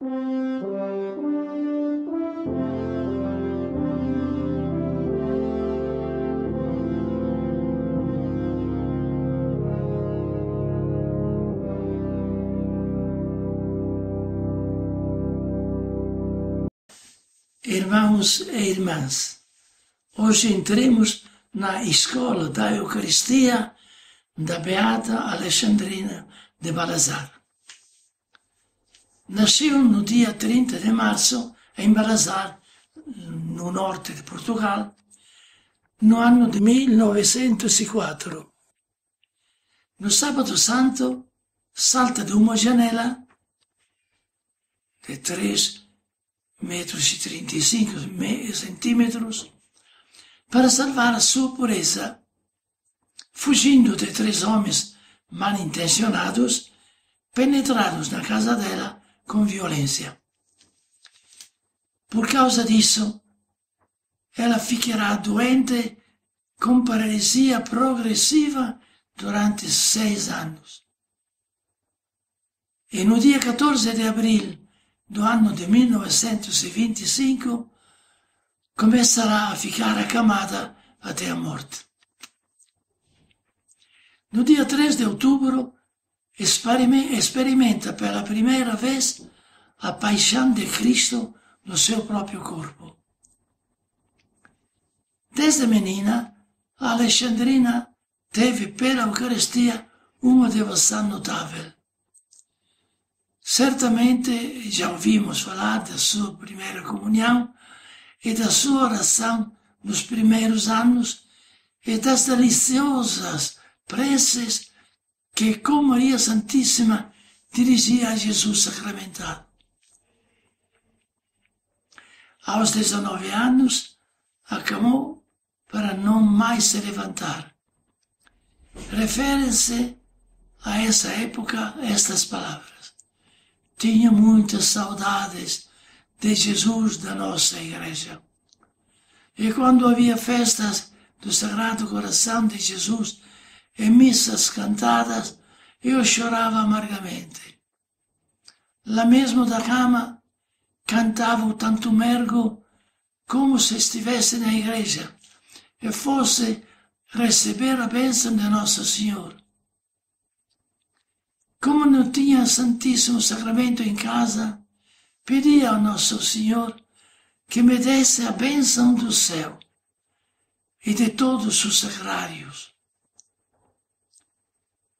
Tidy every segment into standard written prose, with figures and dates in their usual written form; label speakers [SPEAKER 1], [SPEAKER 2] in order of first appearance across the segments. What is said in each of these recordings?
[SPEAKER 1] Irmãos e irmãs, hoje entremos na Escola da Eucaristia da Beata Alexandrina de Balazar. Nasceu no dia 30 de março em Balazar, no norte de Portugal, no ano de 1904. No sábado santo, salta de uma janela de 3,35 metros para salvar a sua pureza, fugindo de 3 homens mal intencionados, penetrados na casa dela com violência. Por causa disso, ela ficará doente com paralisia progressiva durante 6 anos. E no dia 14 de abril do ano de 1925, começará a ficar acamada até a morte. No dia 3 de outubro, experimenta pela primeira vez a paixão de Cristo no seu próprio corpo. Desde menina, a Alexandrina teve pela Eucaristia uma devoção notável. Certamente já ouvimos falar da sua primeira comunhão e da sua oração nos primeiros anos e das deliciosas preces que, com Maria Santíssima, dirigia a Jesus sacramentado. Aos 19 anos, acamou para não mais se levantar. Referem-se a essa época estas palavras: tinha muitas saudades de Jesus da nossa igreja. E quando havia festas do Sagrado Coração de Jesus e missas cantadas, eu chorava amargamente. Lá mesmo da cama, cantava o Tantum Ergo como se estivesse na igreja e fosse receber a bênção de Nosso Senhor. Como não tinha Santíssimo Sacramento em casa, pedia ao Nosso Senhor que me desse a bênção do céu e de todos os sacrários.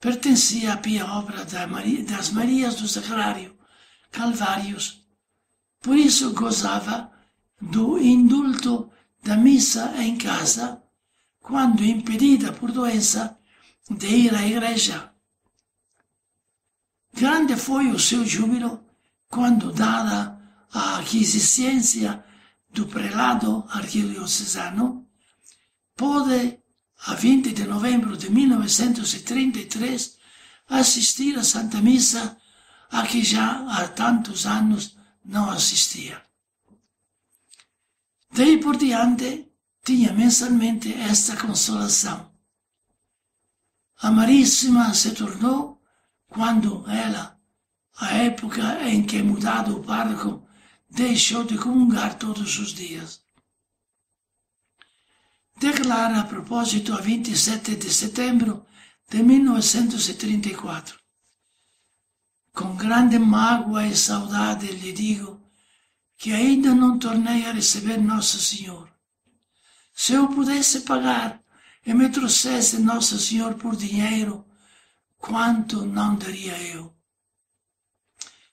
[SPEAKER 1] Pertencia à pia obra das Marias do Sacrário, Calvários, por isso gozava do indulto da missa em casa, quando impedida por doença de ir à igreja. Grande foi o seu júbilo quando, dada a aquisência do prelado arquidiocesano, pôde, a 20 de novembro de 1933, assistir à Santa Missa, a que já há tantos anos não assistia. Daí por diante, tinha mensalmente esta consolação. Amaríssima se tornou quando ela, a época em que, mudado o pároco, deixou de comungar todos os dias. Declara a propósito a 27 de setembro de 1934. Com grande mágoa e saudade lhe digo que ainda não tornei a receber Nosso Senhor. Se eu pudesse pagar e me trouxesse Nosso Senhor por dinheiro, quanto não daria eu?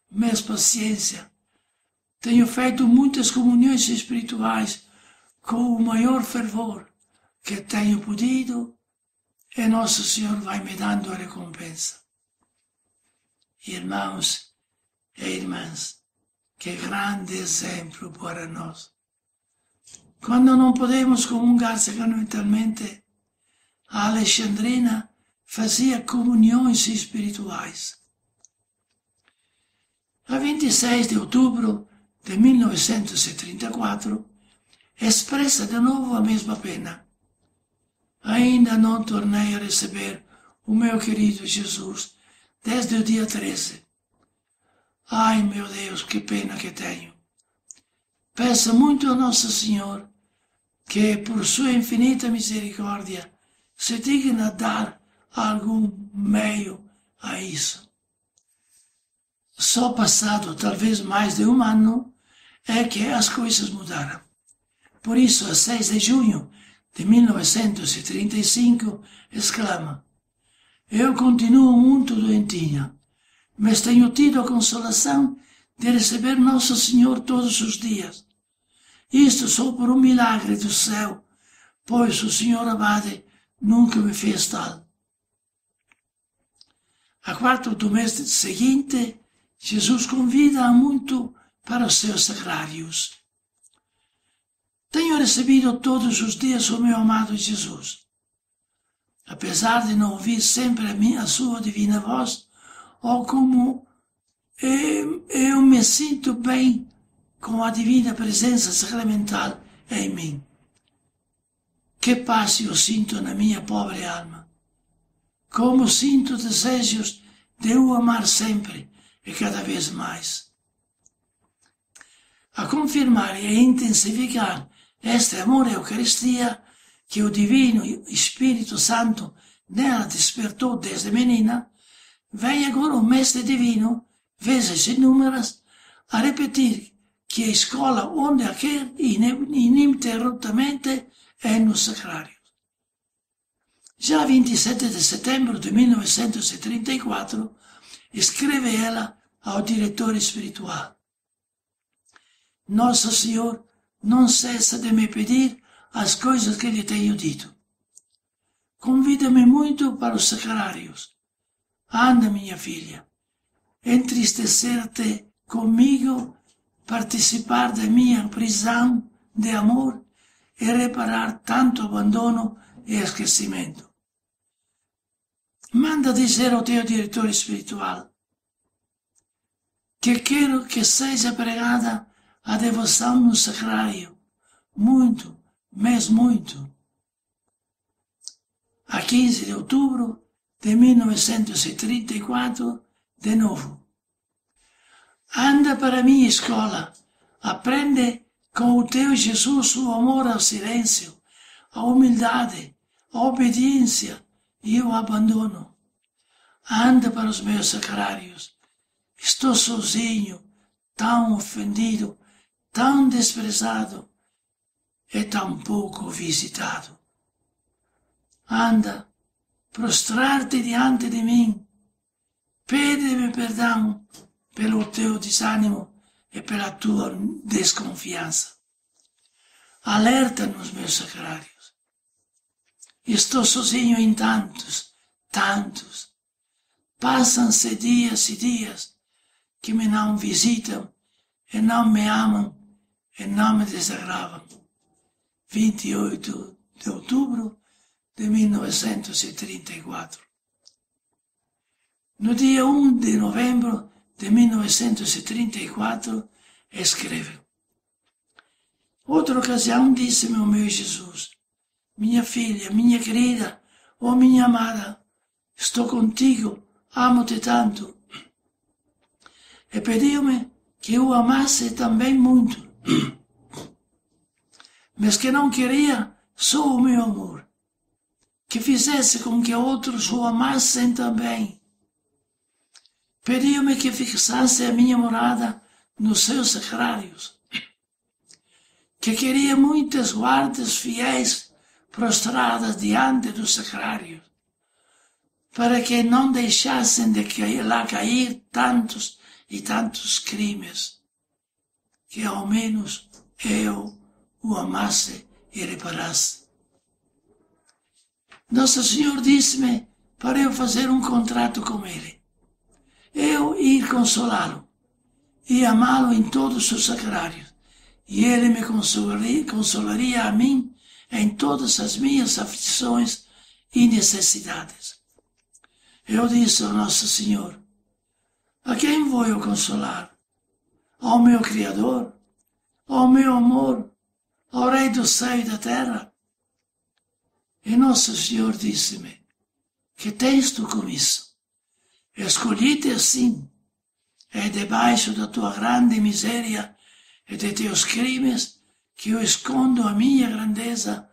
[SPEAKER 1] Mas paciência, tenho feito muitas comunhões espirituais com o maior fervor que tenho podido e Nosso Senhor vai me dando a recompensa. Irmãos e irmãs, que grande exemplo para nós. Quando não podemos comungar sacramentalmente, a Alexandrina fazia comunhões espirituais. A 26 de outubro de 1934, expressa de novo a mesma pena. Ainda não tornei a receber o meu querido Jesus desde o dia 13. Ai, meu Deus, que pena que tenho. Peço muito a Nosso Senhor que, por sua infinita misericórdia, se digna dar algum meio a isso. Só passado talvez mais de um ano é que as coisas mudaram. Por isso, a 6 de junho de 1935, exclama: eu continuo muito doentinha, mas tenho tido a consolação de receber Nosso Senhor todos os dias. Isto só por um milagre do céu, pois o Senhor Abade nunca me fez tal. A 4 do mês seguinte, Jesus convida-a muito para os seus sacrários. Tenho recebido todos os dias o meu amado Jesus. Apesar de não ouvir sempre a sua divina voz, ou como eu me sinto bem com a divina presença sacramental em mim. Que paz eu sinto na minha pobre alma. Como sinto desejos de o amar sempre e cada vez mais. A confirmar e a intensificar este amor à Eucaristia que o Divino Espírito Santo nela despertou desde menina, vem agora o Mestre Divino, vezes inúmeras, a repetir que a escola onde a quer ininterruptamente é nos sacrários. Já 27 de setembro de 1934, escreve ela ao diretor espiritual: Nosso Senhor não cessa de me pedir as coisas que lhe tenho dito. Convida-me muito para os sacrários. Anda, minha filha, entristecer-te comigo, participar da minha prisão de amor e reparar tanto abandono e esquecimento. Manda dizer ao teu diretor espiritual que quero que seja pregada a devoção no sacrário, muito, mas muito. A 15 de outubro de 1934, de novo. Anda para a minha escola, aprende com o teu Jesus o amor ao silêncio, a humildade, a obediência e o abandono. Anda para os meus sacrários. Estou sozinho, tão ofendido, tão desprezado e tão pouco visitado. Anda, prostrar-te diante de mim, pede-me perdão pelo teu desânimo e pela tua desconfiança. Alerta nos meus sacrários. Estou sozinho em tantos. Passam-se dias e dias que me não visitam e não me amam e não me desagravam. 28 de outubro de 1934. No dia 1 de novembro de 1934, escreve: outra ocasião disse-me o meu Jesus: minha filha, minha querida, oh minha amada, estou contigo, amo-te tanto. E pediu-me que o amasse também muito, mas que não queria só o meu amor, que fizesse com que outros o amassem também. Pediu-me que fixasse a minha morada nos seus sacrários, que queria muitas guardas fiéis prostradas diante dos sacrários, para que não deixassem de lá cair tantos e tantos crimes, que ao menos eu o amasse e reparasse. Nosso Senhor disse-me para eu fazer um contrato com Ele, eu ir consolá-lo e amá-lo em todos os sacrários, e Ele me consolaria a mim em todas as minhas aflições e necessidades. Eu disse ao Nosso Senhor: a quem vou eu consolar? Ao meu Criador? Ao meu amor? Ao Rei do céu e da terra? E Nosso Senhor disse-me: que tens tu com isso? Escolhi-te assim, é debaixo da tua grande miséria e de teus crimes que eu escondo a minha grandeza,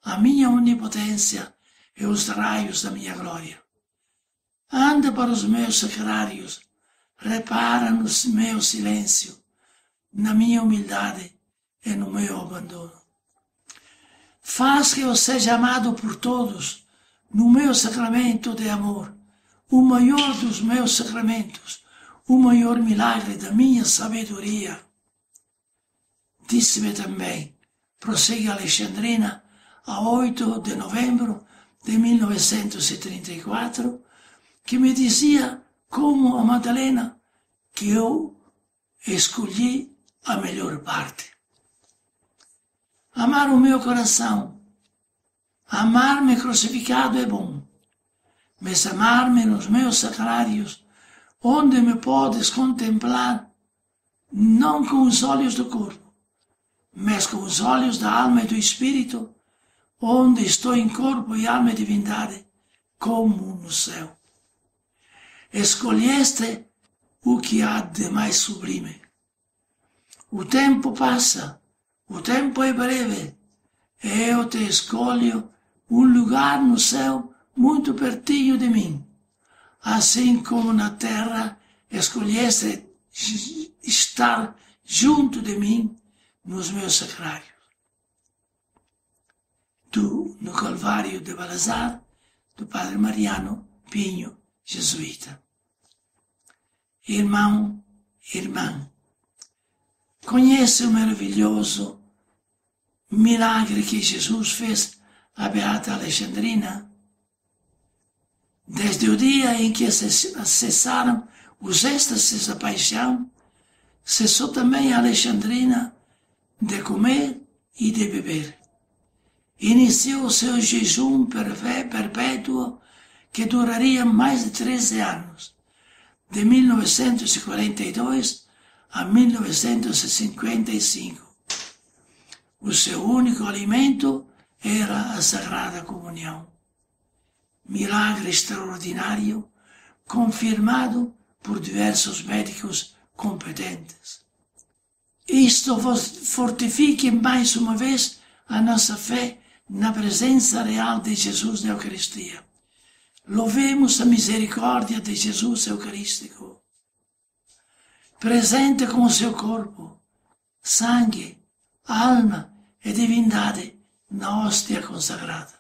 [SPEAKER 1] a minha onipotência e os raios da minha glória. Anda para os meus sacrários, repara no meu silêncio, na minha humildade e no meu abandono. Faz que eu seja amado por todos no meu sacramento de amor, o maior dos meus sacramentos, o maior milagre da minha sabedoria. Disse-me também, prossegue Alexandrina, a 8 de novembro de 1934, que me dizia, como a Madalena, que eu escolhi a melhor parte. Amar o meu coração, amar-me crucificado é bom, mas amar-me nos meus sacrários, onde me podes contemplar, não com os olhos do corpo, mas com os olhos da alma e do espírito, onde estou em corpo e alma e divindade, como no céu. Escolheste o que há de mais sublime. O tempo passa, o tempo é breve, e eu te escolho um lugar no céu muito pertinho de mim, assim como na terra escolheste estar junto de mim nos meus sacrários. Tu, no Calvário de Balazar, do Padre Mariano Pinho, jesuíta. Irmão, irmã, conhece o maravilhoso milagre que Jesus fez à Beata Alexandrina? Desde o dia em que cessaram os êxtases da paixão, cessou também a Alexandrina de comer e de beber. Iniciou o seu jejum perpétuo que duraria mais de 13 anos, de 1942 a 1955. O seu único alimento era a Sagrada Comunhão. Milagre extraordinário, confirmado por diversos médicos competentes. Isto fortifique mais uma vez a nossa fé na presença real de Jesus na Eucaristia. Louvemos a misericórdia de Jesus Eucarístico, presente com o seu corpo, sangue, alma e divindade na hóstia consagrada.